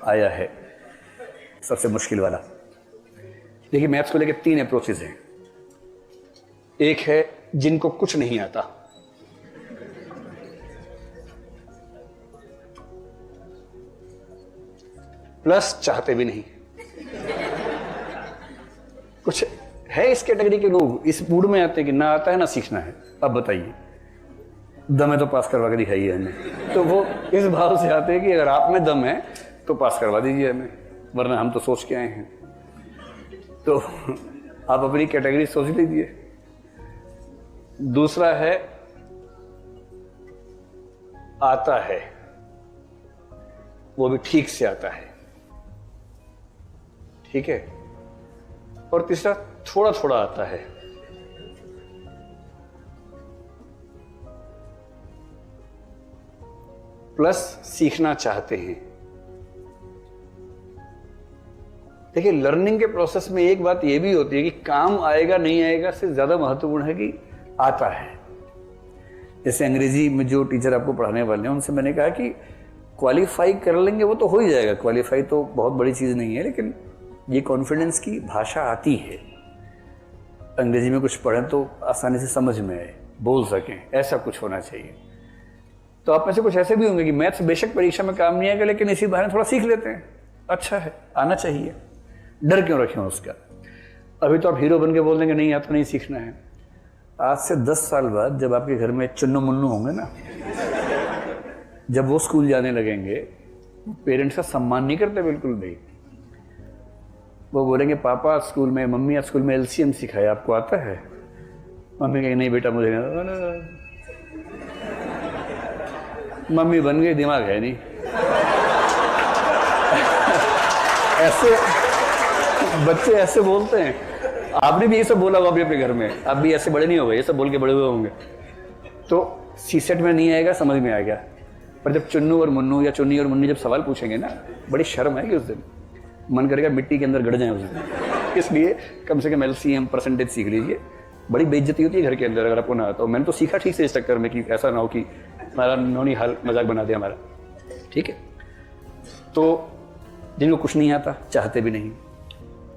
आया है सबसे मुश्किल वाला। देखिए, मैथ्स को लेकर 3 अप्रोचेज हैं। एक है जिनको कुछ नहीं आता, प्लस चाहते भी नहीं। कुछ है इस कैटेगरी के लोग, इस मूड में आते हैं कि ना आता है ना सीखना है। अब बताइए, दम है तो पास करवा के दिखाइए हमें। तो वो इस भाव से आते हैं कि अगर आप में दम है तो पास करवा दीजिए हमें, वरना हम तो सोच के आए हैं। तो आप अपनी कैटेगरी सोच लीजिए। दूसरा है आता है, वो भी ठीक से आता है, ठीक है। और तीसरा थोड़ा थोड़ा आता है। प्लस सीखना चाहते हैं। देखिए, लर्निंग के प्रोसेस में एक बात यह भी होती है कि काम आएगा नहीं आएगा से ज्यादा महत्वपूर्ण है कि आता है। जैसे अंग्रेजी में जो टीचर आपको पढ़ाने वाले हैं उनसे मैंने कहा कि क्वालिफाई कर लेंगे वो तो हो ही जाएगा, क्वालिफाई तो बहुत बड़ी चीज नहीं है, लेकिन ये कॉन्फिडेंस की भाषा आती है। अंग्रेजी में कुछ पढ़ें तो आसानी से समझ में आए, बोल सकें, ऐसा कुछ होना चाहिए। तो आप में से कुछ ऐसे भी होंगे कि मैथ्स बेशक परीक्षा में काम नहीं आएगा, लेकिन इसी बहाने थोड़ा सीख लेते हैं। अच्छा है, आना चाहिए, डर क्यों रखें उसका। अभी तो आप हीरो बन के बोल देंगे नहीं आता नहीं सीखना है। आज से 10 साल बाद जब आपके घर में चुन्नू मुन्नू होंगे ना, जब वो स्कूल जाने लगेंगे, पेरेंट्स का सम्मान नहीं करते बिल्कुल भी। वो बोलेंगे पापा स्कूल में, मम्मी आज स्कूल में एलसीएम सिखाया, आपको आता है? मम्मी कहेंगे नहीं बेटा मुझे नहीं। मम्मी बन गई, दिमाग है नहीं। ऐसे बच्चे ऐसे बोलते हैं। आपने भी ये सब बोला होगा अपने घर में, आप भी ऐसे बड़े नहीं हो गए, ये सब बोल के बड़े हुए होंगे। तो सीसेट में नहीं आएगा, समझ में आएगा। पर जब चुन्नू और मुन्नू या चुन्नी और मुन्नी जब सवाल पूछेंगे ना, बड़ी शर्म आएगी उस दिन, मन करेगा मिट्टी के अंदर गड़ जाए उस दिन। इसलिए कम से कम एलसीएम परसेंटेज सीख लीजिए। बड़ी बेइज्जती होती है घर के अंदर अगर आपको ना आता। मैंने तो सीखा ठीक से इस चक्कर में कि ऐसा ना हो कि हमारा नौनी हाल मजाक बना दिया हमारा, ठीक है। तो जिनको कुछ नहीं आता, चाहते भी नहीं,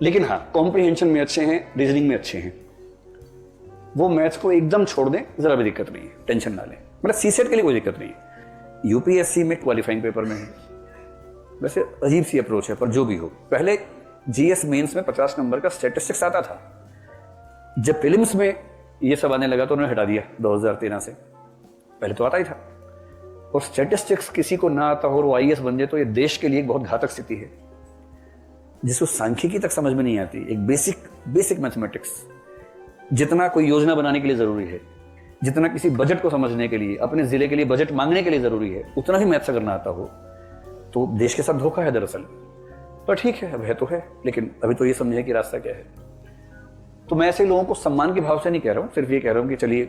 लेकिन हाँ कॉम्प्रिहेंशन में अच्छे हैं, रीजनिंग में अच्छे हैं, वो मैथ्स को एकदम छोड़ दें, जरा भी दिक्कत नहीं है, टेंशन ना लें। मतलब सीसेट के लिए कोई दिक्कत नहीं है, यूपीएससी में क्वालिफाइंग पेपर में है। वैसे अजीब सी अप्रोच है, पर जो भी हो। पहले जीएस मेंस में 50 नंबर का स्टैटिस्टिक्स आता था। जब प्रीलिम्स में ये सब आने लगा तो उन्होंने हटा दिया 2013 से। पहले तो आता ही था। और स्टैटिस्टिक्स किसी को ना आता हो और वो आईएएस बन जाए तो ये देश के लिए एक बहुत घातक स्थिति है, जिसको सांख्यिकी तक समझ में नहीं आती। एक बेसिक मैथमेटिक्स जितना कोई योजना बनाने के लिए जरूरी है, जितना किसी बजट को समझने के लिए, अपने जिले के लिए बजट मांगने के लिए जरूरी है, उतना ही मैथ्स अगर ना आता हो तो देश के साथ धोखा है दरअसल। पर ठीक है, अब है तो है, लेकिन अभी तो ये समझे कि रास्ता क्या है। तो मैं ऐसे लोगों को सम्मान के भाव से नहीं कह रहा हूं, सिर्फ ये कह रहा हूं कि चलिए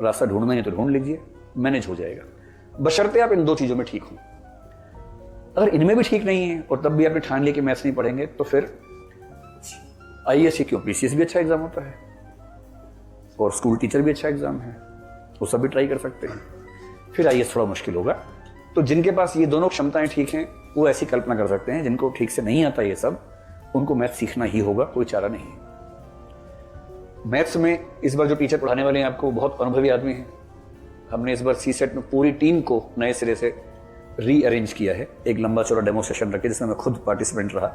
रास्ता ढूंढना है तो ढूंढ लीजिए, मैनेज हो जाएगा, बशर्ते आप इन 2 चीजों में ठीक हो। अगर इनमें भी ठीक नहीं है और तब भी आपने ठान लिया कि मैथ्स नहीं पढ़ेंगे, तो फिर आईएएस क्यों, पीसीएस भी अच्छा एग्जाम होता है और स्कूल टीचर भी अच्छा एग्जाम है, वो सब भी ट्राई कर सकते हैं। फिर आईएएस थोड़ा मुश्किल होगा। तो जिनके पास ये दोनों क्षमताएं ठीक हैं, वो ऐसी कल्पना कर सकते हैं। जिनको ठीक से नहीं आता ये सब, उनको मैथ्स सीखना ही होगा, कोई चारा नहीं है। मैथ्स में इस बार जो टीचर पढ़ाने वाले हैं आपको बहुत अनुभवी आदमी हैं। हमने इस बार सीसेट में पूरी टीम को नए सिरे से रीअरेंज किया है। एक लंबा चौड़ा डेमो सेशन रखे जिसमें मैं खुद पार्टिसिपेंट रहा।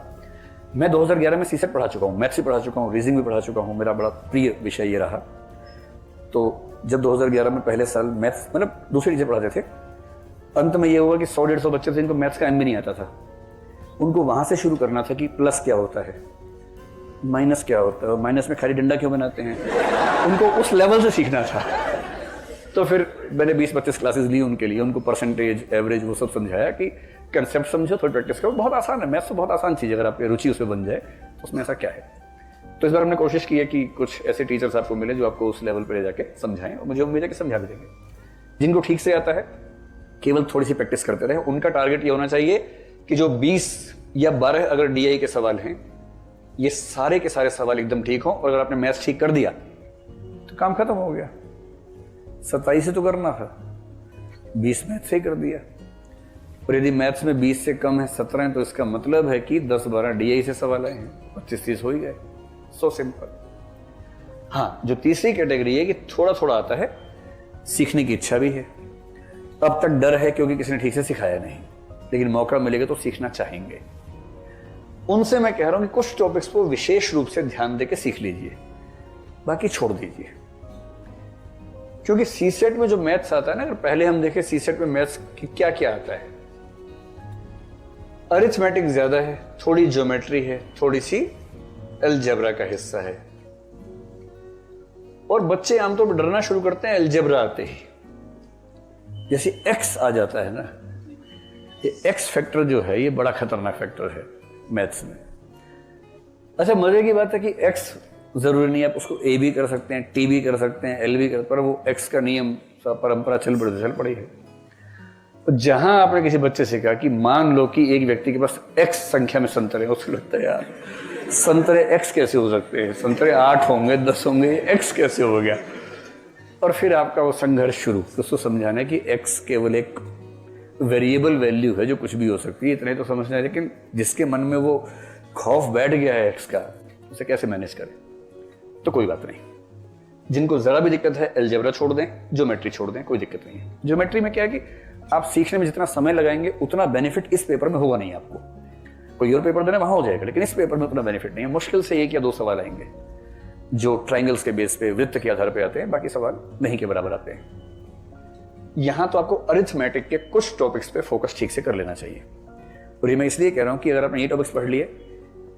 मैं 2011 में सीसेट पढ़ा चुका हूँ, मैथ्स भी पढ़ा चुका हूँ, रीजनिंग भी पढ़ा चुका हूँ, मेरा बड़ा प्रिय विषय ये रहा। तो जब 2011 में पहले साल मैथ्स, मतलब दूसरे टीचर पढ़ाते थे, अंत में ये हुआ कि 100-150 बच्चे थे जिनको मैथ्स का एम भी नहीं आता था। उनको वहां से शुरू करना था कि प्लस क्या होता है, माइनस क्या होता है, माइनस में खाली डंडा क्यों बनाते हैं, उनको उस लेवल से सीखना था। तो फिर मैंने 20-25 क्लासेस ली उनके लिए, उनको परसेंटेज, एवरेज, वो सब समझाया कि कंसेप्ट समझो, थोड़ी प्रैक्टिस करो, बहुत आसान है मैथ्स, तो बहुत आसान चीज़ है, अगर आपकी रुचि उसमें बन जाए तो उसमें ऐसा क्या है। तो इस बार हमने कोशिश की है कि कुछ ऐसे टीचर्स आपको मिले जो आपको उस लेवल पर ले जाके समझाएं, और मुझे उम्मीद है कि समझा भी देंगे। जिनको ठीक से आता है, केवल थोड़ी सी प्रैक्टिस करते रहे। उनका टारगेट ये होना चाहिए कि जो 20 या 12 अगर डीआई के सवाल हैं, ये सारे के सारे सवाल एकदम ठीक हो, और अगर आपने मैथ्स ठीक कर दिया तो काम खत्म हो गया। 27 से तो करना था, 20 मैथ्स से ही कर दिया। और यदि मैथ्स में 20 से कम है 17 है तो इसका मतलब है कि 10-12 DI से सवाल आए हैं, 25-30 हो ही गए। So simple. हाँ, जो तीसरी कैटेगरी है कि थोड़ा थोड़ा आता है, सीखने की इच्छा भी है, अब तक डर है क्योंकि किसी ने ठीक से सिखाया नहीं, लेकिन मौका मिलेगा तो सीखना चाहेंगे। उनसे मैं कह रहा हूं कि कुछ टॉपिक्स को विशेष रूप से ध्यान देके सीख लीजिए, बाकी छोड़ दीजिए। क्योंकि सीसेट में जो मैथ्स आता है ना, अगर पहले हम देखें सीसेट में मैथ्स क्या क्या आता है, अरिथमेटिक ज्यादा है, थोड़ी ज्योमेट्री है, थोड़ी सी अलजेब्रा का हिस्सा है। और बच्चे आमतौर पर डरना शुरू करते हैं अलजेब्रा आते ही। जैसे एक्स आ जाता है ना, ये एक्स फैक्टर जो है ये बड़ा खतरनाक फैक्टर है मैथ्स में। अच्छा, मजे की बात है कि एक्स जरूरी नहीं है, आप उसको ए भी कर सकते हैं, टी भी कर सकते हैं, एल भी कर, पर वो एक्स का नियम परंपरा चल पड़ी है। तो जहां आपने किसी बच्चे से कहा कि मान लो कि एक व्यक्ति के पास एक्स संख्या में संतरे, उसको लगता है यार संतरे एक्स कैसे हो सकते हैं, संतरे 8 होंगे 10 होंगे, एक्स कैसे हो गया। और फिर आपका वो संघर्ष शुरू, उसको समझाना कि एक्स केवल एक वेरिएबल वैल्यू है जो कुछ भी हो सकती है, इतने तो समझना है। लेकिन जिसके मन में वो खौफ बैठ गया है एक्स का, उसे कैसे मैनेज करें। तो कोई बात नहीं, जिनको जरा भी दिक्कत है अलजेब्रा छोड़ दें, ज्योमेट्री छोड़ दें, कोई दिक्कत नहीं है। ज्योमेट्री में क्या है कि आप सीखने में जितना समय लगाएंगे उतना बेनिफिट इस पेपर में होगा नहीं आपको। कोई और पेपर देना वहां हो जाएगा, लेकिन इस पेपर में उतना बेनिफिट नहीं है। मुश्किल से 1 या 2 सवाल आएंगे जो ट्राइंगल्स के बेस पे, वृत्त के आधार पे आते हैं, बाकी सवाल नहीं के बराबर आते हैं। यहां तो आपको अरिथमेटिक के कुछ टॉपिक्स पे फोकस ठीक से कर लेना चाहिए। और ये मैं इसलिए कह रहा हूं कि अगर आपने ये टॉपिक्स पढ़ लिए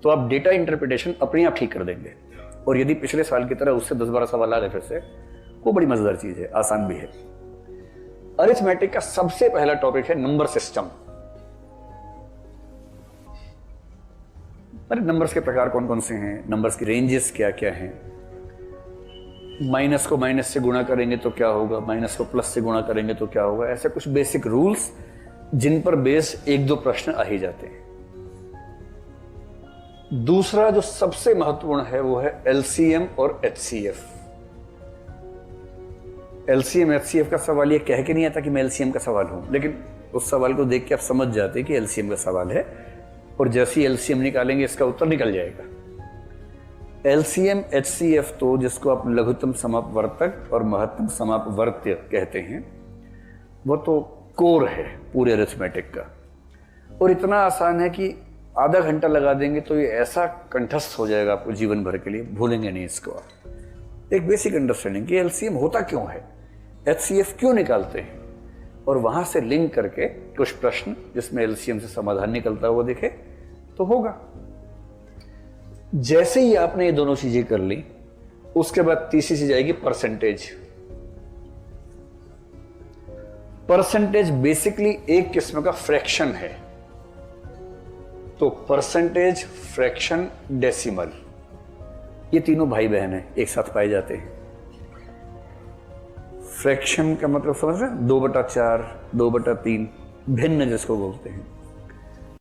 तो आप डेटा इंटरप्रिटेशन अपने आप ठीक कर देंगे। और यदि पिछले साल की तरह उससे 10-12 सवाल आ रहे फिर से, वो बड़ी मजेदार चीज है, आसान भी है। अरिथमेटिक का सबसे पहला टॉपिक है नंबर सिस्टम। अरे नंबर्स के प्रकार कौन कौन से हैं, नंबर्स की रेंजेस क्या क्या हैं, माइनस को माइनस से गुणा करेंगे तो क्या होगा, माइनस को प्लस से गुणा करेंगे तो क्या होगा, ऐसे कुछ बेसिक रूल्स जिन पर बेस 1-2 प्रश्न आ ही जाते हैं। दूसरा जो सबसे महत्वपूर्ण है वो है एलसीएम और एचसीएफ। एलसीएम एचसीएफ का सवाल ये कह के नहीं आता कि मैं एलसीएम का सवाल हूं, लेकिन उस सवाल को देख के आप समझ जाते हैं कि एलसीएम का सवाल है, और जैसे ही एलसीएम निकालेंगे इसका उत्तर निकल जाएगा। एलसीएम एचसीएफ तो जिसको आप लघुत्तम समापवर्तक और महत्तम समापवर्त्य कहते हैं, वो तो कोर है पूरे अरिथमेटिक का, और इतना आसान है कि आधा घंटा लगा देंगे तो ये ऐसा कंठस्थ हो जाएगा आपको जीवन भर के लिए, भूलेंगे नहीं इसको आप। एक बेसिक अंडरस्टैंडिंग कि एलसीएम होता क्यों है, एचसीएफ क्यों निकालते हैं, और वहां से लिंक करके कुछ प्रश्न जिसमें एलसीएम से समाधान निकलता हुआ दिखे तो होगा। जैसे ही आपने ये दोनों चीजें कर ली, उसके बाद तीसरी चीज आएगी परसेंटेज। परसेंटेज बेसिकली एक किस्म का फ्रैक्शन है। तो परसेंटेज, फ्रैक्शन, डेसिमल, ये तीनों भाई बहन हैं, एक साथ पाए जाते हैं। फ्रैक्शन का मतलब समझ रहे हैं, 2/4, 2/3, भिन्न जिसको बोलते हैं।